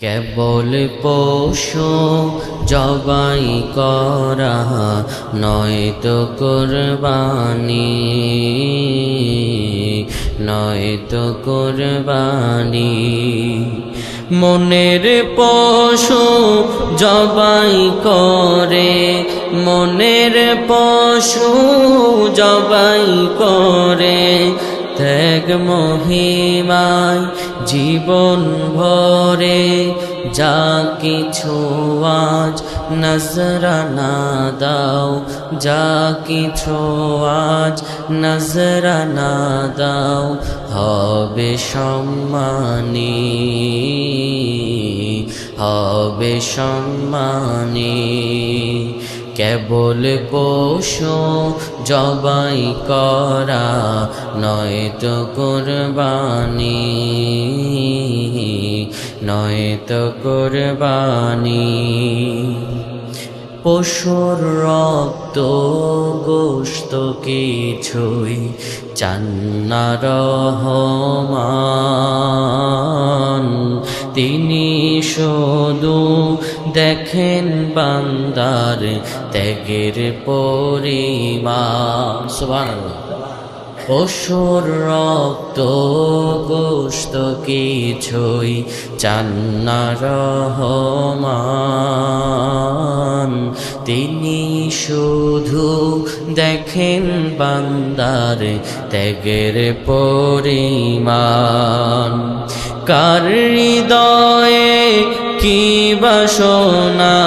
কেবল পশু জবাই করা নয়তো কুরবানি, নয়তো কুরবানি। মনের পশু জবাই করে, মনের পশু জবাই করে, ত্যাগ মহিমায় জীবন ভরে, যা কিছু আজ নজরানা দাও, যা কিছু আজ নজরানা দাও, হবে সম্মানী, হবে সম্মানী। কেবল পশু জবাই করা নয়তো কুরবানি, নয়তো কুরবানি। পশুর রক্ত গোশত কিছুই চান না রহমান, তিনি শুধু দেখেন বান্দার ত্যাগের পরিমাণ। সুবহানাল্লাহ। পশুর রক্ত গোশত কিছুই চান না রহমান, তিনি শুধু দেখেন বান্দার ত্যাগের পরিমাণ। কার হৃদয়ে কি বাসনা,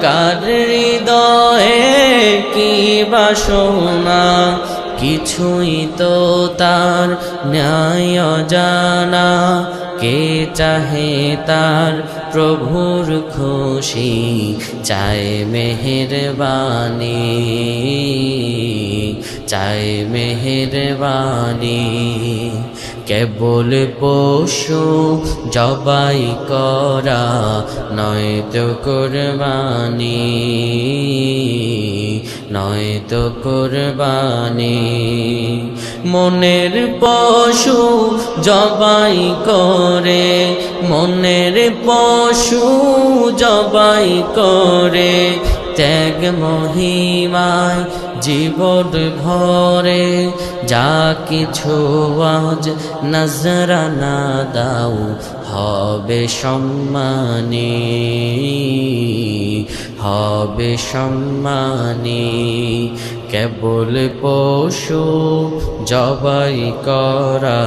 কার হৃদয়ে কি বাসনা, কিছুই তো তার ন্যায় জানা। কে চাহে তার প্রভুর খুশি, চায় মেহেরবানি, চায় মেহেরবানি। কেবল পশু জবাই করা নয়তো কুরবানি, নয়তো কুরবানি। মনের পশু জবাই করে, মনের পশু জবাই করে, ত্যাগ মহিমায় জীবন ভরে, যা কিছু আজ নজরানা দাও, হবে সম্মানী, হবে সম্মানী। কেবল পশু জবাই করা